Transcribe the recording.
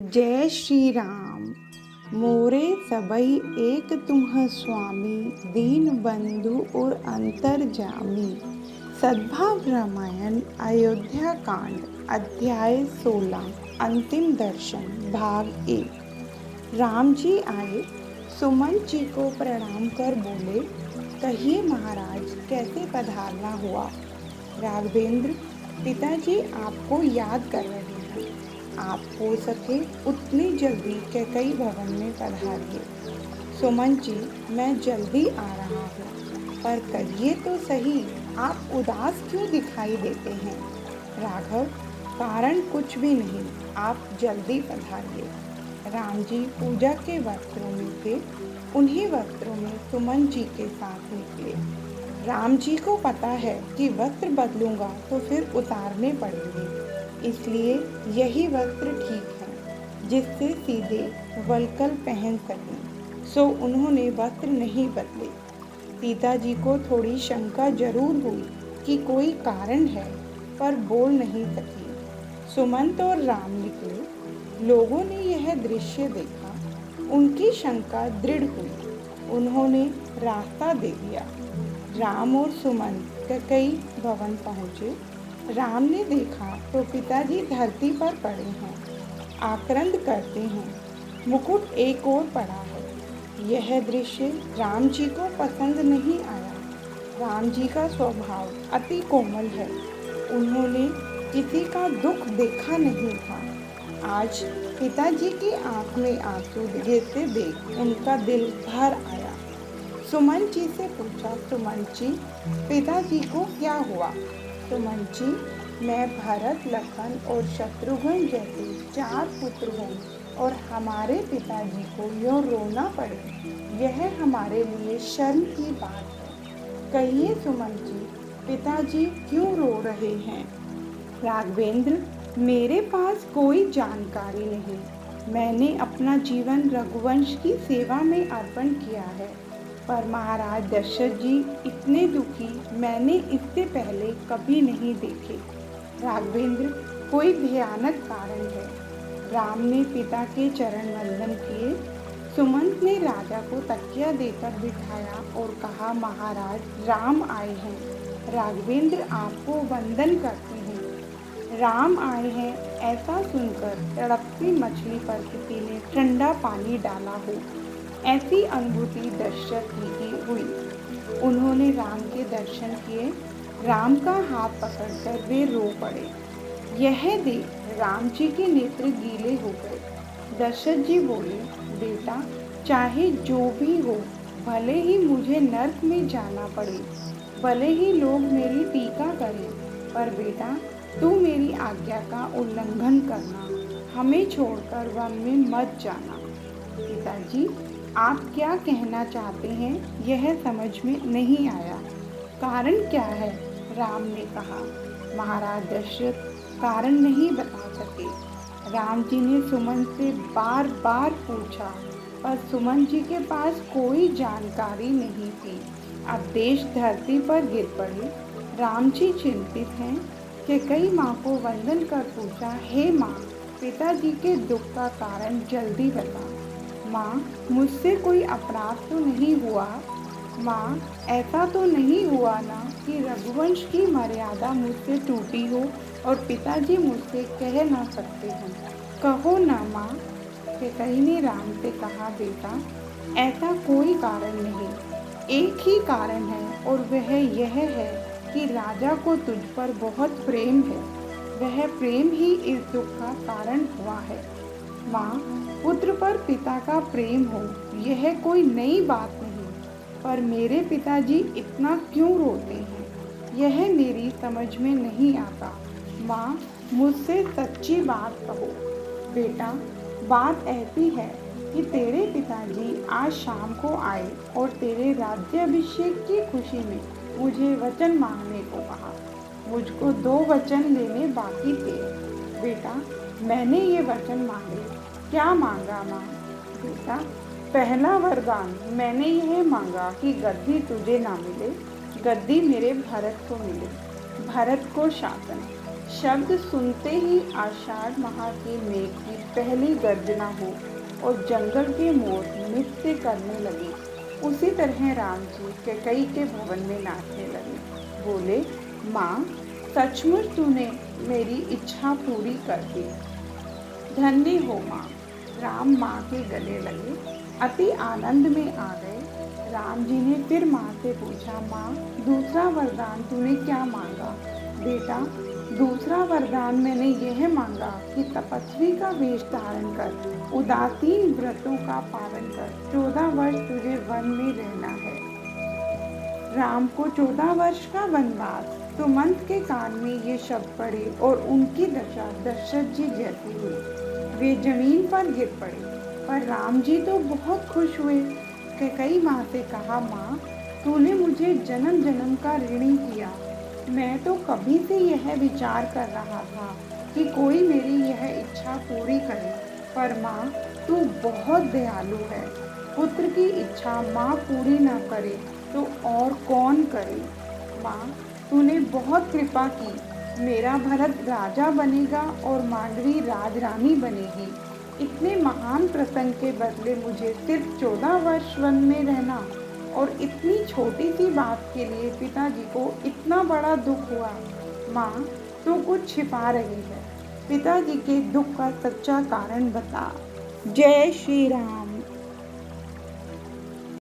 जय श्री राम। मोरे सबई एक तुम्ह स्वामी, दीन बंधु और अंतर्जामी। सद्भाव रामायण अयोध्या कांड अध्याय 16 अंतिम दर्शन भाग 1। राम जी आए, सुमंत जी को प्रणाम कर बोले, कहिए महाराज कैसे पधारना हुआ। राघवेंद्र, पिताजी आपको याद कर रहे हैं। आप हो सके उतनी जल्दी कैकई भवन में पधारिए। सुमंत जी, मैं जल्दी आ रहा हूँ, पर कहिए तो सही, आप उदास क्यों दिखाई देते हैं। राघव, कारण कुछ भी नहीं, आप जल्दी पधारिए। राम जी पूजा के वस्त्रों में थे, उन्हीं वस्त्रों में सुमंत जी के साथ निकले। राम जी को पता है कि वस्त्र बदलूंगा तो फिर उतारने पड़ेंगे, इसलिए यही वस्त्र ठीक है जिससे सीधे वल्कल पहन सकें। सो उन्होंने वस्त्र नहीं बदले। सीता जी को थोड़ी शंका जरूर हुई कि कोई कारण है, पर बोल नहीं सकी। सुमंत और राम निकले। लोगों ने यह दृश्य देखा, उनकी शंका दृढ़ हुई। उन्होंने रास्ता दे दिया। राम और सुमंत कैकई भवन पहुँचे। राम ने देखा तो पिताजी धरती पर पड़े हैं, आक्रंद करते हैं, मुकुट एक ओर पड़ा है। यह दृश्य राम जी को पसंद नहीं आया। राम जी का स्वभाव अति कोमल है, उन्होंने किसी का दुख देखा नहीं था। आज पिताजी की आंख में आंसू गिरते देख उनका दिल भर आया। सुमंत जी से पूछा, सुमंत जी, पिताजी को क्या हुआ। सुमंत जी, मैं भरत, लखन और शत्रुघ्न जैसे 4 पुत्र हैं और हमारे पिताजी को यूँ रोना पड़े, यह हमारे लिए शर्म की बात है। कहिए सुमंत जी, पिताजी क्यों रो रहे हैं। राघवेंद्र, मेरे पास कोई जानकारी नहीं। मैंने अपना जीवन रघुवंश की सेवा में अर्पण किया है, पर महाराज दशरथ जी इतने दुखी मैंने इससे पहले कभी नहीं देखे। राघवेंद्र, कोई भयानक कारण है। राम ने पिता के चरण वंदन किए। सुमंत ने राजा को तकिया देकर बिठाया और कहा, महाराज राम आए हैं। राघवेंद्र आपको वंदन करते हैं। राम आए हैं ऐसा सुनकर तड़पती मछली पर किसी ने ठंडा पानी डाला हो, ऐसी अनुभूति दशरथ जी की हुई। उन्होंने राम के दर्शन किए। राम का हाथ पकड़कर वे रो पड़े। यह देख राम जी के नेत्र गीले हो गए। दशरथ जी बोले, बेटा, चाहे जो भी हो, भले ही मुझे नर्क में जाना पड़े, भले ही लोग मेरी टीका करें, पर बेटा तू मेरी आज्ञा का उल्लंघन करना, हमें छोड़कर वन में मत जाना। पिताजी, आप क्या कहना चाहते हैं, यह समझ में नहीं आया। कारण क्या है। राम ने कहा। महाराज दशरथ कारण नहीं बता सके। राम जी ने सुमंत से बार बार पूछा, पर सुमंत जी के पास कोई जानकारी नहीं थी। अब देश धरती पर गिर पड़े। राम जी चिंतित हैं कि कई माँ को वंदन कर पूछा, हे माँ, पिताजी के दुख का कारण जल्दी बता। माँ, मुझसे कोई अपराध तो नहीं हुआ। माँ, ऐसा तो नहीं हुआ ना कि रघुवंश की मर्यादा मुझसे टूटी हो और पिताजी मुझसे कह ना सकते हैं। कहो ना माँ। कैकई ने राम से कहा, बेटा ऐसा कोई कारण नहीं, एक ही कारण है और वह यह है कि राजा को तुझ पर बहुत प्रेम है। वह प्रेम ही इस दुख का कारण हुआ है। माँ, पुत्र पर पिता का प्रेम हो, यह कोई नई बात नहीं, पर मेरे पिताजी इतना क्यों रोते हैं, यह मेरी समझ में नहीं आता। माँ, मुझसे सच्ची बात कहो। बेटा, बात ऐसी है कि तेरे पिताजी आज शाम को आए और तेरे राज्याभिषेक की खुशी में मुझे वचन मांगने को कहा। मुझको 2 वचन लेने बाकी थे। बेटा, मैंने ये वचन मांगे। क्या मांगा माँ। बेटा, पहला वरदान मैंने यह मांगा कि गद्दी तुझे ना मिले, गद्दी मेरे भरत को मिले, भरत को शासन। शब्द सुनते ही आषाढ़ माह के मेघ की पहली गर्जना हो और जंगल के मोर नृत्य करने लगे। उसी तरह राम जी कैकई के भवन में नाचने लगे। बोले, माँ, सचमुच तूने मेरी इच्छा पूरी कर दी। धन्य हो माँ। राम माँ के गले लगे, अति आनंद में आ गए। राम जी ने फिर माँ से पूछा, माँ, दूसरा वरदान तूने क्या मांगा? बेटा, दूसरा वरदान मैंने यह मांगा कि तपस्वी का वेश धारण कर, उदासीन व्रतों का पालन कर, 14 वर्ष तुझे वन में रहना है। राम को 14 वर्ष का वनवास। सुमंत के कान में ये शब्द पड़े और उनकी दशा दशरथ जी जैसी हुई। वे जमीन पर गिर पड़े, पर राम जी तो बहुत खुश हुए। कैकई माँ से कहा, माँ, तूने मुझे जन्म जन्म का ऋणी किया। मैं तो कभी से यह विचार कर रहा था कि कोई मेरी यह इच्छा पूरी करे, पर माँ, तू बहुत दयालु है। पुत्र की इच्छा माँ पूरी न करे तो और कौन करे? माँ, तूने बहुत कृपा की। मेरा भरत राजा बनेगा और मांडवी राजरानी बनेगी। इतने महान प्रसंग के बदले मुझे सिर्फ 14 वर्ष वन में रहना और इतनी छोटी सी बात के लिए पिताजी को इतना बड़ा दुख हुआ। माँ, तू कुछ छिपा रही है। पिताजी के दुख का सच्चा कारण बता। जय श्री राम।